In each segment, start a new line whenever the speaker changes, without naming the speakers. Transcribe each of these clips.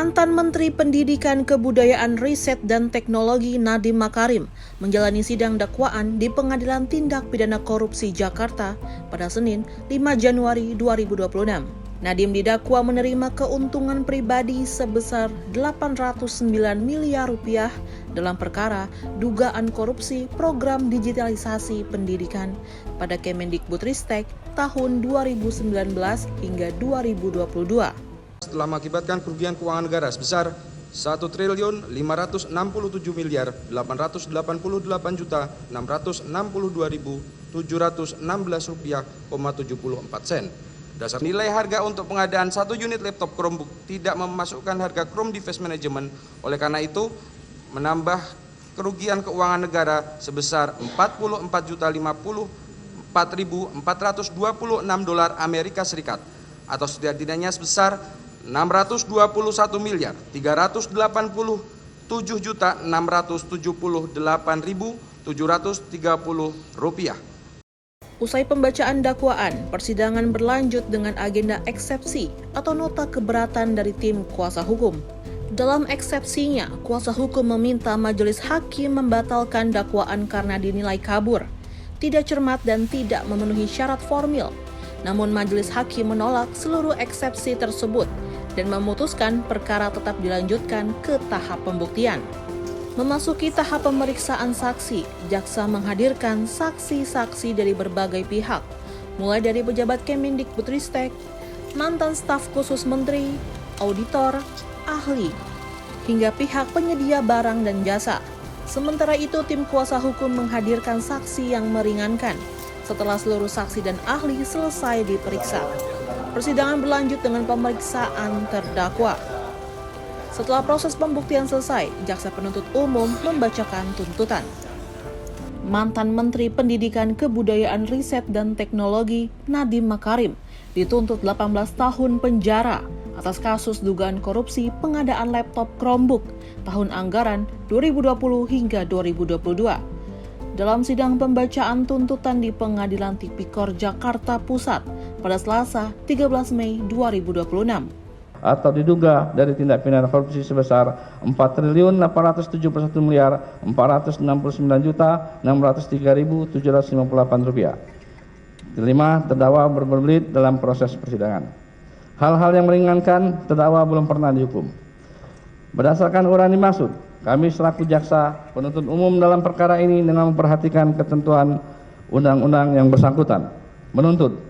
Mantan Menteri Pendidikan Kebudayaan Riset dan Teknologi Nadiem Makarim menjalani sidang dakwaan di Pengadilan Tindak Pidana Korupsi Jakarta pada Senin 5 Januari 2026. Nadiem didakwa menerima keuntungan pribadi sebesar 809 miliar rupiah dalam perkara dugaan korupsi program digitalisasi pendidikan pada Kemendikbudristek tahun 2019 hingga 2022.
Telah mengakibatkan kerugian keuangan negara sebesar 1.568.682.662.716 rupiah,74 sen. Dasar nilai harga untuk pengadaan 1 unit laptop Chromebook tidak memasukkan harga Chrome Device Management. Oleh karena itu, menambah kerugian keuangan negara sebesar $44.054.426 dolar Amerika Serikat atau setidaknya sebesar 621.387.678.730 rupiah.
Usai pembacaan dakwaan, persidangan berlanjut dengan agenda eksepsi atau nota keberatan dari tim kuasa hukum. Dalam eksepsinya, kuasa hukum meminta majelis hakim membatalkan dakwaan karena dinilai kabur, tidak cermat dan tidak memenuhi syarat formil. Namun majelis hakim menolak seluruh eksepsi tersebut dan memutuskan perkara tetap dilanjutkan ke tahap pembuktian. Memasuki tahap pemeriksaan saksi, jaksa menghadirkan saksi-saksi dari berbagai pihak, mulai dari pejabat Kemendikbudristek, mantan staf khusus menteri, auditor, ahli, hingga pihak penyedia barang dan jasa. Sementara itu, tim kuasa hukum menghadirkan saksi yang meringankan setelah seluruh saksi dan ahli selesai diperiksa. Persidangan berlanjut dengan pemeriksaan terdakwa. Setelah proses pembuktian selesai, jaksa penuntut umum membacakan tuntutan. Mantan Menteri Pendidikan Kebudayaan Riset dan Teknologi Nadiem Makarim dituntut 18 tahun penjara atas kasus dugaan korupsi pengadaan laptop Chromebook tahun anggaran 2020 hingga 2022. Dalam sidang pembacaan tuntutan di Pengadilan Tipikor Jakarta Pusat pada Selasa 13 Mei 2026.
Atau diduga dari tindak pidana korupsi sebesar 4.479.469.603.758 rupiah. Kelima, terdakwa berbelit dalam proses persidangan. Hal-hal yang meringankan, terdakwa belum pernah dihukum. Berdasarkan uraian dimaksud, kami selaku jaksa penuntut umum dalam perkara ini dengan memperhatikan ketentuan undang-undang yang bersangkutan, menuntut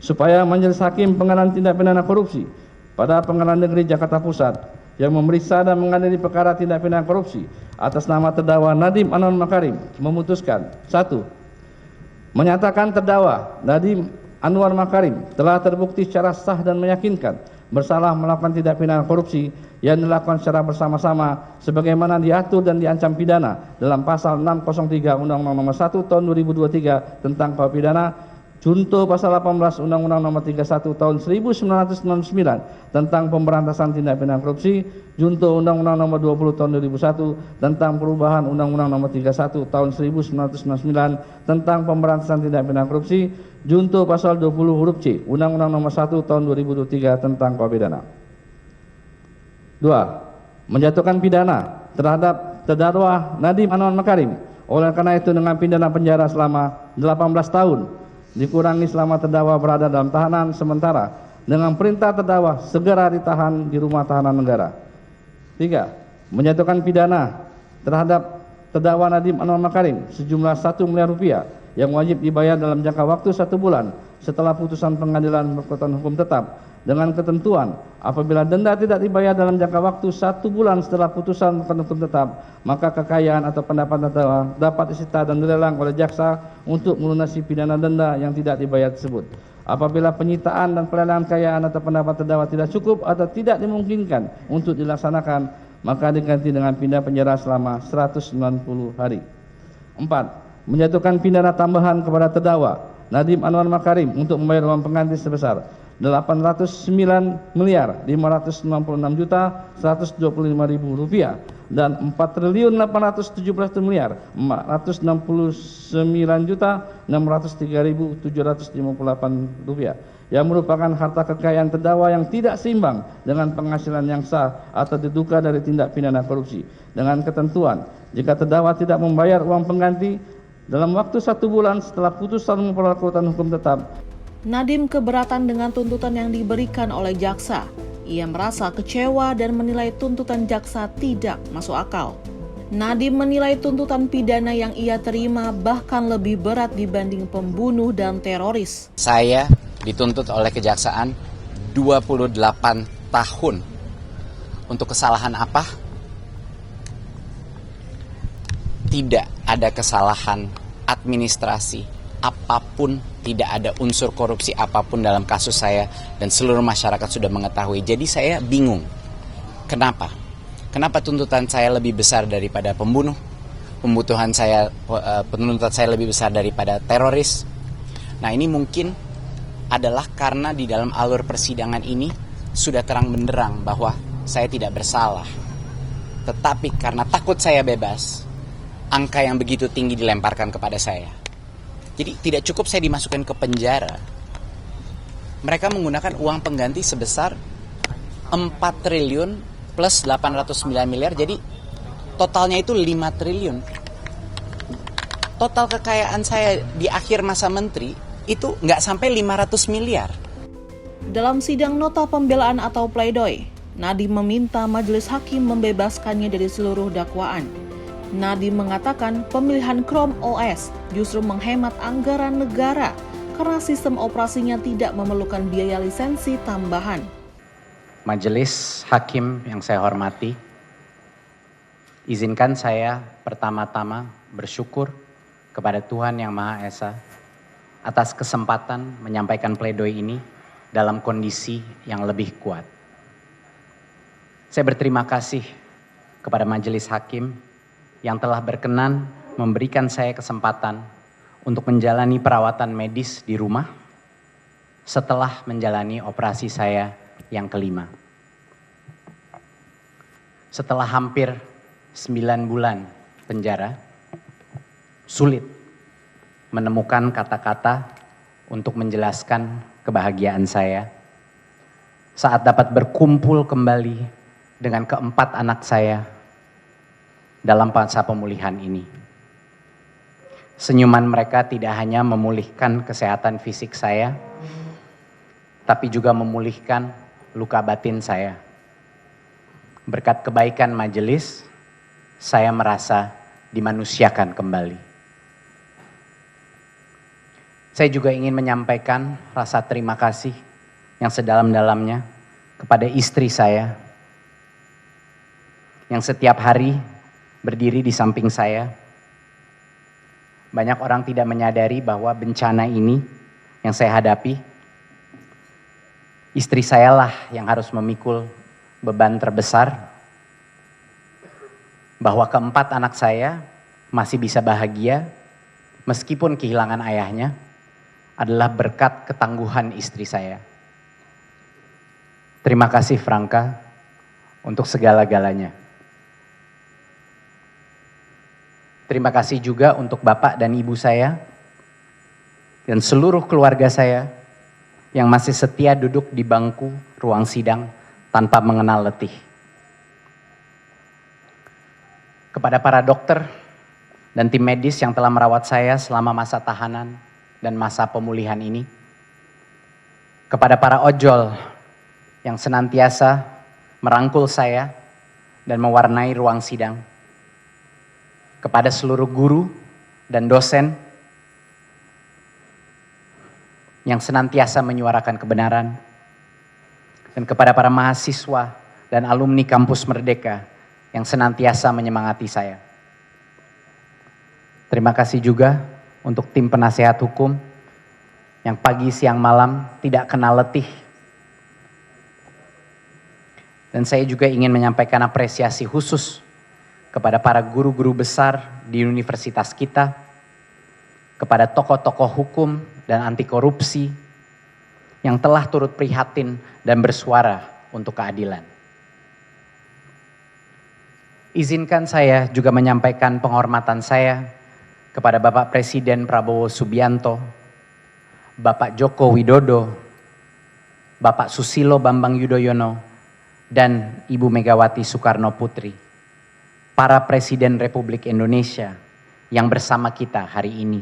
supaya Majelis Hakim Pengadilan Tindak Pidana Korupsi pada Pengadilan Negeri Jakarta Pusat yang memeriksa dan mengadili perkara tindak pidana korupsi atas nama terdakwa Nadiem Anwar Makarim memutuskan: 1. Menyatakan terdakwa Nadiem Anwar Makarim telah terbukti secara sah dan meyakinkan bersalah melakukan tindak pidana korupsi yang dilakukan secara bersama-sama sebagaimana diatur dan diancam pidana dalam pasal 603 Undang-Undang Nomor 1 Tahun 2023 tentang KUH Pidana, junto pasal 18 Undang-Undang Nomor 31 Tahun 1999 tentang pemberantasan tindak pidana korupsi, junto Undang-Undang Nomor 20 Tahun 2001 tentang perubahan Undang-Undang Nomor 31 Tahun 1999 tentang pemberantasan tindak pidana korupsi, junto pasal 20 huruf C Undang-Undang Nomor 1 Tahun 2023 tentang KUH Pidana. 2. Menjatuhkan pidana terhadap terdakwa Nadiem Anwar Makarim. Oleh karena itu dengan pidana penjara selama 18 tahun dikurangi selama terdakwa berada dalam tahanan sementara dengan perintah terdakwa segera ditahan di rumah tahanan negara. 3. Menjatuhkan pidana terhadap terdakwa Nadiem Anwar Makarim sejumlah 1 miliar rupiah yang wajib dibayar dalam jangka waktu 1 bulan setelah putusan pengadilan berkekuatan hukum tetap, dengan ketentuan apabila denda tidak dibayar dalam jangka waktu 1 bulan setelah putusan berkekuatan hukum tetap, maka kekayaan atau pendapatan terdakwa dapat disita dan dilelang oleh jaksa untuk melunasi pidana denda yang tidak dibayar tersebut. Apabila penyitaan dan pelelangan kekayaan atau pendapat terdakwa tidak cukup atau tidak dimungkinkan untuk dilaksanakan, maka diganti dengan pidana penjara selama 190 hari. 4. Menjatuhkan pidana tambahan kepada terdakwa Nadiem Anwar Makarim untuk membayar uang pengganti sebesar 809.596.125.000 rupiah dan 4.817.469.603.758 rupiah yang merupakan harta kekayaan terdakwa yang tidak seimbang dengan penghasilan yang sah atau diduga dari tindak pidana korupsi, dengan ketentuan jika terdakwa tidak membayar uang pengganti dalam waktu 1 bulan setelah putusan memperlakukan hukum tetap.
Nadiem keberatan dengan tuntutan yang diberikan oleh jaksa. Ia merasa kecewa dan menilai tuntutan jaksa tidak masuk akal. Nadiem menilai tuntutan pidana yang ia terima bahkan lebih berat dibanding pembunuh dan teroris.
Saya dituntut oleh kejaksaan 28 tahun. Untuk kesalahan apa? Tidak ada kesalahan administrasi apapun, tidak ada unsur korupsi apapun dalam kasus saya dan seluruh masyarakat sudah mengetahui. Jadi saya bingung. Kenapa? Kenapa tuntutan saya lebih besar daripada pembunuh? Penuntutan saya lebih besar daripada teroris? Nah, ini mungkin adalah karena di dalam alur persidangan ini sudah terang benderang bahwa saya tidak bersalah. Tetapi karena takut saya bebas, angka yang begitu tinggi dilemparkan kepada saya. Jadi tidak cukup saya dimasukkan ke penjara. Mereka menggunakan uang pengganti sebesar 4 triliun plus 809 miliar, jadi totalnya itu 5 triliun. Total kekayaan saya di akhir masa menteri itu nggak sampai 500 miliar.
Dalam sidang nota pembelaan atau pledoi, Nadiem meminta majelis hakim membebaskannya dari seluruh dakwaan. Nadiem mengatakan pemilihan Chrome OS justru menghemat anggaran negara karena sistem operasinya tidak memerlukan biaya lisensi tambahan.
Majelis hakim yang saya hormati, izinkan saya pertama-tama bersyukur kepada Tuhan Yang Maha Esa atas kesempatan menyampaikan pledoi ini dalam kondisi yang lebih kuat. Saya berterima kasih kepada majelis hakim yang telah berkenan memberikan saya kesempatan untuk menjalani perawatan medis di rumah setelah menjalani operasi saya yang kelima. Setelah hampir 9 bulan penjara, sulit menemukan kata-kata untuk menjelaskan kebahagiaan saya saat dapat berkumpul kembali dengan keempat anak saya dalam masa pemulihan ini. Senyuman mereka tidak hanya memulihkan kesehatan fisik saya, tapi juga memulihkan luka batin saya. Berkat kebaikan majelis, saya merasa dimanusiakan kembali. Saya juga ingin menyampaikan rasa terima kasih yang sedalam-dalamnya kepada istri saya yang setiap hari berdiri di samping saya. Banyak orang tidak menyadari bahwa bencana ini yang saya hadapi, istri saya lah yang harus memikul beban terbesar, bahwa keempat anak saya masih bisa bahagia meskipun kehilangan ayahnya adalah berkat ketangguhan istri saya. Terima kasih Franka untuk segala-galanya. Terima kasih juga untuk Bapak dan Ibu saya dan seluruh keluarga saya yang masih setia duduk di bangku ruang sidang tanpa mengenal letih. Kepada para dokter dan tim medis yang telah merawat saya selama masa tahanan dan masa pemulihan ini. Kepada para ojol yang senantiasa merangkul saya dan mewarnai ruang sidang. Kepada seluruh guru dan dosen yang senantiasa menyuarakan kebenaran. Dan kepada para mahasiswa dan alumni Kampus Merdeka yang senantiasa menyemangati saya. Terima kasih juga untuk tim penasehat hukum yang pagi, siang, malam tidak kenal letih. Dan saya juga ingin menyampaikan apresiasi khusus kepada para guru-guru besar di universitas kita, kepada tokoh-tokoh hukum dan anti korupsi, yang telah turut prihatin dan bersuara untuk keadilan. Izinkan saya juga menyampaikan penghormatan saya kepada Bapak Presiden Prabowo Subianto, Bapak Joko Widodo, Bapak Susilo Bambang Yudhoyono, dan Ibu Megawati Soekarno Putri, para Presiden Republik Indonesia yang bersama kita hari ini.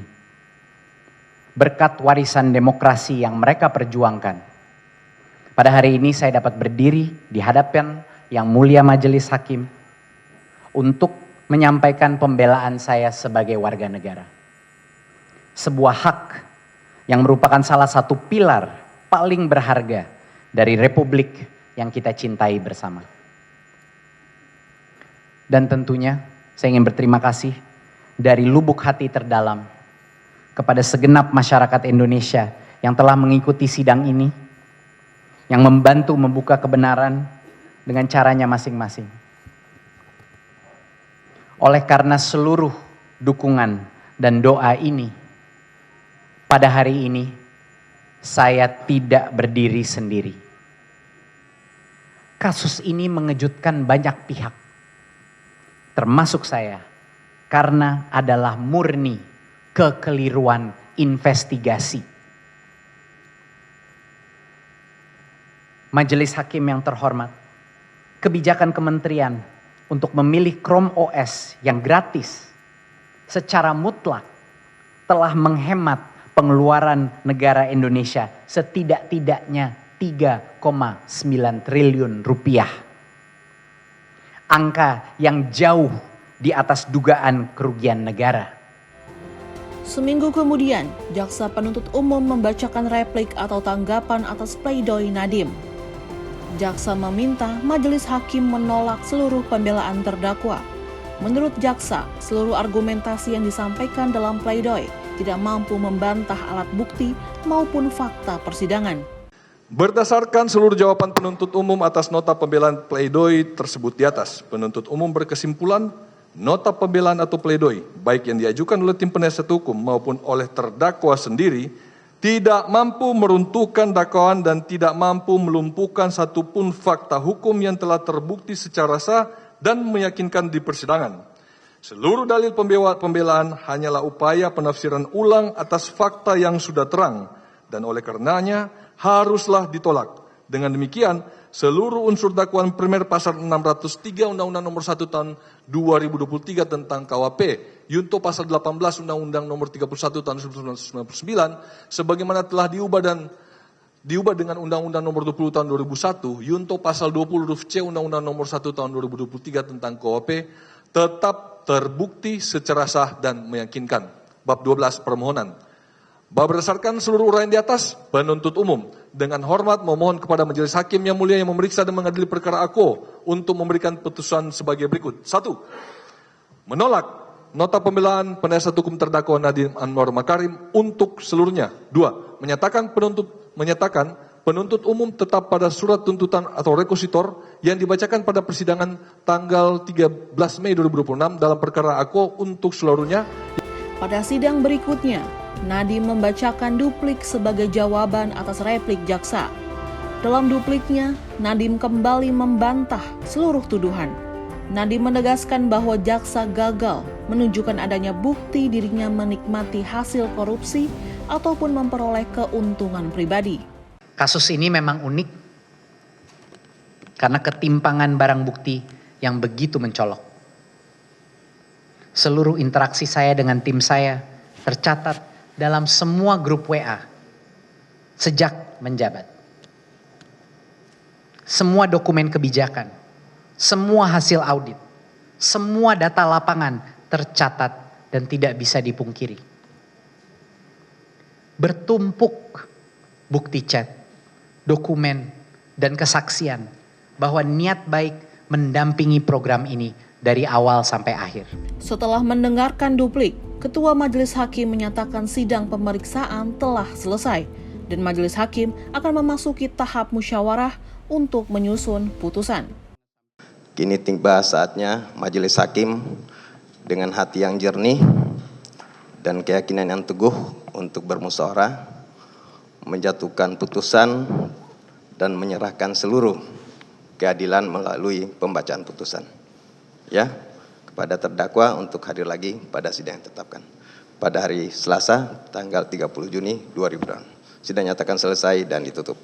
Berkat warisan demokrasi yang mereka perjuangkan, pada hari ini saya dapat berdiri di hadapan Yang Mulia Majelis Hakim untuk menyampaikan pembelaan saya sebagai warga negara. Sebuah hak yang merupakan salah satu pilar paling berharga dari Republik yang kita cintai bersama. Dan tentunya saya ingin berterima kasih dari lubuk hati terdalam kepada segenap masyarakat Indonesia yang telah mengikuti sidang ini, yang membantu membuka kebenaran dengan caranya masing-masing. Oleh karena seluruh dukungan dan doa ini, pada hari ini saya tidak berdiri sendiri. Kasus ini mengejutkan banyak pihak, termasuk saya, karena adalah murni kekeliruan investigasi. Majelis Hakim yang terhormat, kebijakan kementerian untuk memilih Chrome OS yang gratis secara mutlak telah menghemat pengeluaran negara Indonesia setidak-tidaknya 3,9 triliun rupiah. Angka yang jauh di atas dugaan kerugian negara.
Seminggu kemudian, jaksa penuntut umum membacakan replik atau tanggapan atas pledoi Nadiem. Jaksa meminta majelis hakim menolak seluruh pembelaan terdakwa. Menurut jaksa, seluruh argumentasi yang disampaikan dalam pledoi tidak mampu membantah alat bukti maupun fakta persidangan.
Berdasarkan seluruh jawaban penuntut umum atas nota pembelaan pledoi tersebut di atas, penuntut umum berkesimpulan nota pembelaan atau pledoi, baik yang diajukan oleh tim penasihat hukum maupun oleh terdakwa sendiri, tidak mampu meruntuhkan dakwaan dan tidak mampu melumpuhkan satupun fakta hukum yang telah terbukti secara sah dan meyakinkan di persidangan. Seluruh dalil pembelaan hanyalah upaya penafsiran ulang atas fakta yang sudah terang, dan oleh karenanya haruslah ditolak. Dengan demikian, seluruh unsur dakwaan primer pasal 603 Undang-Undang Nomor 1 Tahun 2023 tentang KUHP, Yunto pasal 18 Undang-Undang Nomor 31 Tahun 1999, sebagaimana telah diubah dengan Undang-Undang Nomor 20 Tahun 2001, Yunto pasal 20 huruf C Undang-Undang Nomor 1 Tahun 2023 tentang KUHP, tetap terbukti secara sah dan meyakinkan. Bab 12 permohonan. Berdasarkan seluruh uraian di atas, penuntut umum dengan hormat memohon kepada majelis hakim yang mulia yang memeriksa dan mengadili perkara AKO untuk memberikan putusan sebagai berikut. 1. Menolak nota pembelaan penasihat hukum terdakwa Nadiem Anwar Makarim untuk seluruhnya. 2. Menyatakan penuntut umum tetap pada surat tuntutan atau rekusitor yang dibacakan pada persidangan tanggal 13 Mei 2026 dalam perkara AKO untuk seluruhnya.
Pada sidang berikutnya, Nadiem membacakan duplik sebagai jawaban atas replik jaksa. Dalam dupliknya, Nadiem kembali membantah seluruh tuduhan. Nadiem menegaskan bahwa jaksa gagal menunjukkan adanya bukti dirinya menikmati hasil korupsi ataupun memperoleh keuntungan pribadi.
Kasus ini memang unik karena ketimpangan barang bukti yang begitu mencolok. Seluruh interaksi saya dengan tim saya tercatat dalam semua grup WA sejak menjabat. Semua dokumen kebijakan, semua hasil audit, semua data lapangan tercatat dan tidak bisa dipungkiri. Bertumpuk bukti chat, dokumen, dan kesaksian bahwa niat baik mendampingi program ini dari awal sampai akhir.
Setelah mendengarkan duplik, Ketua Majelis Hakim menyatakan sidang pemeriksaan telah selesai dan Majelis Hakim akan memasuki tahap musyawarah untuk menyusun putusan.
Kini tiba saatnya Majelis Hakim dengan hati yang jernih dan keyakinan yang teguh untuk bermusyawarah menjatuhkan putusan dan menyerahkan seluruh keadilan melalui pembacaan putusan. Ya, kepada terdakwa untuk hadir lagi pada sidang yang ditetapkan pada hari Selasa tanggal 30 Juni 2020. Sidang nyatakan selesai dan ditutup.